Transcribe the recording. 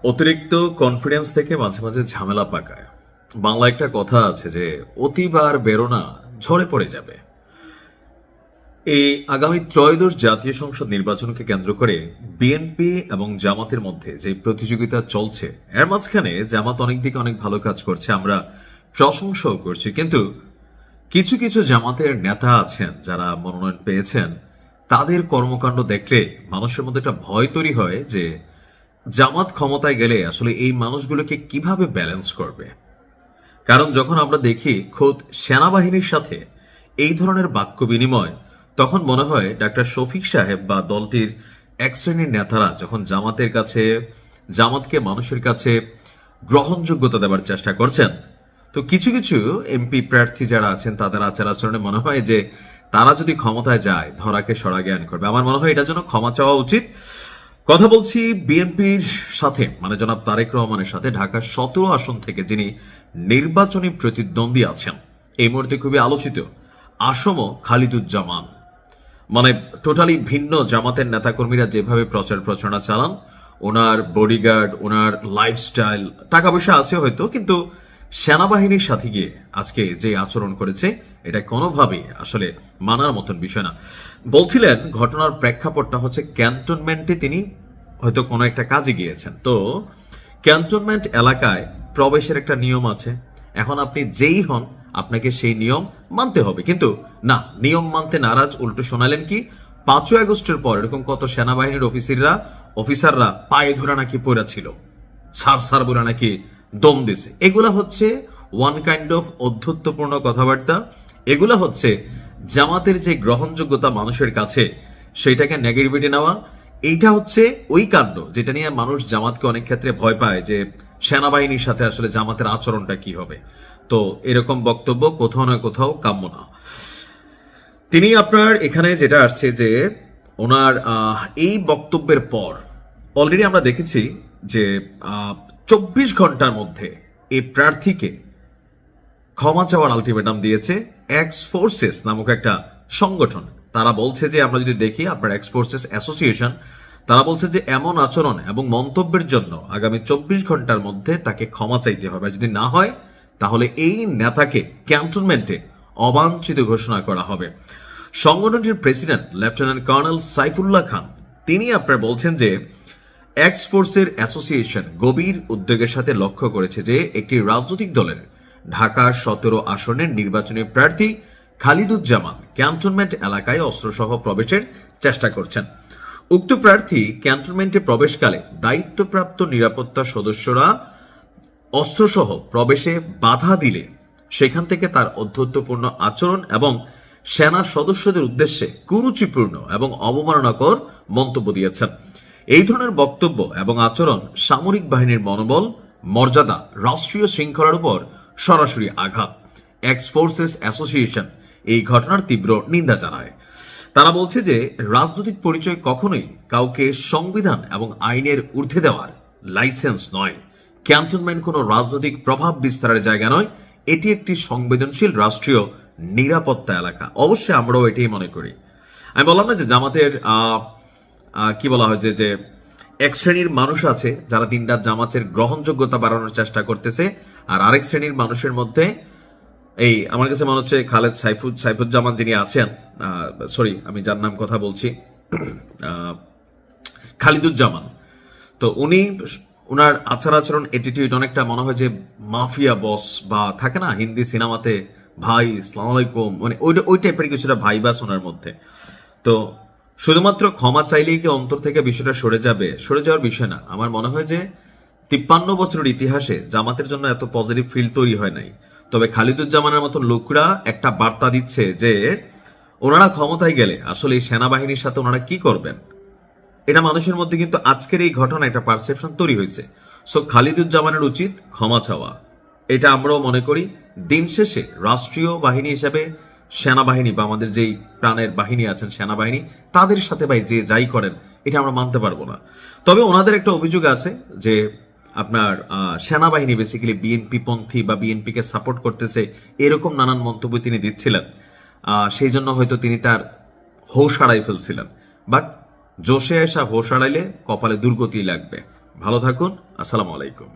অতিরিক্ত কনফিডেন্স থেকে মাঝে মাঝে ঝামেলা পাকায়। বাংলা একটা কথা আছে যে অতিবার বেরোনা ঝরে পড়ে যাবে। এই আগামী ত্রয়োদশ জাতীয় সংসদ নির্বাচনকে কেন্দ্র করে বিএনপি এবং জামাতের মধ্যে যে প্রতিযোগিতা চলছে, এর মাঝখানে জামাত অনেক দিকে অনেক ভালো কাজ করছে, আমরা প্রশংসাও করছি। কিন্তু কিছু কিছু জামাতের নেতা আছেন যারা মনোনয়ন পেয়েছেন, তাদের কর্মকাণ্ড দেখলে মানুষের মধ্যে একটা ভয় তৈরি হয় যে জামাত ক্ষমতায় গেলে আসলে এই মানুষগুলোকে কিভাবে ব্যালেন্স করবে। কারণ যখন আমরা দেখি খোদ সেনাবাহিনীর সাথে এই ধরনের বাক্য বিনিময়, তখন মনে হয় ডাক্তার শফিক সাহেব বা দলটির এক শ্রেণীর নেতারা যখন জামাতকে মানুষের কাছে গ্রহণযোগ্যতা দেওয়ার চেষ্টা করছেন, তো কিছু কিছু এমপি প্রার্থী যারা আছেন তাদের আচার আচরণে মনে হয় যে তারা যদি ক্ষমতায় যায় ধরাকে সরা জ্ঞান করবে। আমার মনে হয় এটার জন্য ক্ষমা চাওয়া উচিত। কথা বলছি বিএনপির সাথে, মানে জনাব তারেক রহমানের সাথে ঢাকা 17 আসন থেকে যিনি নির্বাচনী প্রতিদ্বন্দ্বী আছেন, এই মুহূর্তে খুবই আলোচিত আসম খালিদুজ্জামান। মানে টোটালি ভিন্ন জামাতের নেতাকর্মীরা যেভাবে প্রচার প্রচারণা চালান, ওনার বডিগার্ড, ওনার লাইফস্টাইল, টাকা পয়সা আছে হয়তো, কিন্তু সেনাবাহিনীর সাথে গিয়ে আজকে যে আচরণ করেছে এটা কোনোভাবেই আসলে মানার মতন বিষয় না। বলছিলেন ঘটনার প্রেক্ষাপটটা হচ্ছে ক্যান্টনমেন্টে তিনি হয়তো কোনো একটা কাজে গিয়েছেন, তো ক্যান্টনমেন্ট এলাকায় প্রবেশের একটা নিয়ম আছে। এখন আপনি যেই হন আপনাকে সেই নিয়ম মানতে হবে, কিন্তু না, নিয়ম মানতে নারাজ। উল্টো শোনালেন কি, 5ই আগস্টের পর এরকম কত সেনাবাহিনীর অফিসাররা পায়ে ধরে নাকি পড়া ছিল, সার বলে নাকি দম দিছে। এগুলা হচ্ছে ওয়ান কাইন্ড অফ অধ্যত্বপূর্ণ কথাবার্তা। এগুলা হচ্ছে জামাতের যে গ্রহণযোগ্যতা মানুষের কাছে, সেইটাকে নেগেটিভিটি নেওয়া। এইটা হচ্ছে ওই কাণ্ড যেটা নিয়ে মানুষ জামাতকে অনেক ক্ষেত্রে ভয় পায় যে সেনাবাহিনীর সাথে আসলে জামাতের আচরণটা কি হবে। তো এরকম বক্তব্য কোথাও না কোথাও কাম্য না। তিনি আপনার এখানে যেটা আসছে যে ওনার এই বক্তব্যের পর অলরেডি আমরা দেখেছি যে 24 ঘন্টার মধ্যে এই প্রার্থীকে ক্ষমা চাওয়ার আলটিমেটাম দিয়েছে এক্স ফোর্সেস নামক একটা সংগঠন। তারা বলছে যে আমরা যদি দেখি আপনার এক্স ফোর্সেস অ্যাসোসিয়েশন, তারা বলছে যে এমন আচরণ এবং মন্তব্যের জন্য আগামী 24 ঘন্টার মধ্যে তাকে ক্ষমা চাইতে হবে। যদি না হয় তাহলে এই নেতাকে ক্যান্টনমেন্টে অবাঞ্ছিত ঘোষণা করা হবে। সংগঠনটির প্রেসিডেন্ট লেফটেন্যান্ট কর্নেল সাইফুল্লাহ খান তিনি আপনার বলছেন যে এক্স ফোর্সের অ্যাসোসিয়েশন গভীর উদ্যোগের সাথে লক্ষ্য করেছে যে একটি রাজনৈতিক দলের ঢাকা 17 আসনের নির্বাচনী প্রার্থী খালিদুজ্জামান ক্যান্টনমেন্ট এলাকায় অস্ত্রসহ প্রবেশের চেষ্টা করছেন। উক্ত প্রার্থী ক্যান্টনমেন্টে প্রবেশকালে দায়িত্বপ্রাপ্ত নিরাপত্তা সদস্যরা অস্ত্রসহ প্রবেশে বাধা দিলে সেখান থেকে তার অধ্যত্বপূর্ণ আচরণ এবং সেনা সদস্যদের উদ্দেশ্যে কুরুচিপূর্ণ এবং অবমাননাকর মন্তব্য দিয়েছেন। এই ধরনের বক্তব্য এবং আচরণ সামরিক বাহিনীর মনোবল, মর্যাদা, রাষ্ট্রীয় শৃঙ্খলার উপর সরাসরি আঘাত। এক্স ফোর্সেস অ্যাসোসিয়েশন এই ঘটনার তীব্র নিন্দা জানায়। তারা বলছে যে রাজনৈতিক পরিচয় কখনোই কাউকে সংবিধান এবং আইনের ঊর্ধ্বে দেওয়ার লাইসেন্স নয়। ক্যান্টনমেন্ট কোনো রাজনৈতিক প্রভাব বিস্তারের জায়গা নয়, এটি একটি সংবেদনশীল রাষ্ট্রীয় নিরাপত্তা এলাকা। অবশ্যই আমরাও এটাই মনে করি। আমি বললাম না যে জামাতের কি বলা হয় যে এক শ্রেণীর মানুষ আছে যারা দিনরাত জামাতের গ্রহণযোগ্যতা বাড়ানোর চেষ্টা করতেছে, আর আরেক শ্রেণীর মানুষের মধ্যে এই আমার কাছে মনে হচ্ছে খালেদ সাইফুজ্জামান যিনি আছেন, সরি আমি যার নাম কথা বলছি, খালিদুজ্জামান, তো উনি ওনার আচার আচরণ অ্যাটিটিউড অনেকটা মনে হয় যে মাফিয়া বস, বা থাকে না হিন্দি সিনেমাতে ভাই আসসালামু আলাইকুম, মানে ওই টাইপের কিছুটা ভাইবাস ওনার মধ্যে। তো শুধুমাত্র ক্ষমা চাইলেই কি অন্তর থেকে বিষয়টা সরে যাওয়ার বিষয় না। আমার মনে হয় যে 53 বছরের ইতিহাসে জামাতের জন্য এত পজিটিভ ফিল তৈরি হয় নাই। তবে খালিদুজ্জামানের মতো লোকরা একটা বার্তা দিচ্ছে যে ওনারা ক্ষমতায় গেলে আসলে এই সেনাবাহিনীর সাথে ওনারা কি করবেন, এটা মানুষের মধ্যে কিন্তু আজকের এই ঘটনা একটা পারসেপশন তৈরি হয়েছে। সো খালিদুজ্জামানের উচিত ক্ষমা চাওয়া, এটা আমরাও মনে করি। দিন শেষে রাষ্ট্রীয় বাহিনী হিসেবে সেনাবাহিনী বা আমাদের যেই প্রাণের বাহিনী আছেন সেনাবাহিনী, তাদের সাথে ভাই যে যাই করেন এটা আমরা মানতে পারবো না। তবে ওনাদের একটা অভিযোগ আছে যে আপনার সেনাবাহিনী বেসিক্যালি বিএনপি পন্থী বা বিএনপিকে সাপোর্ট করতেছে, এরকম নানান মন্তব্য তিনি দিচ্ছিলেন। সেই জন্য হয়তো তিনি তার হোশ হারাই ফেলছিলেন। বাট জোশে আসা হোশ হারাইলে কপালে দুর্গতি লাগবে। ভালো থাকুন। আসসালামু আলাইকুম।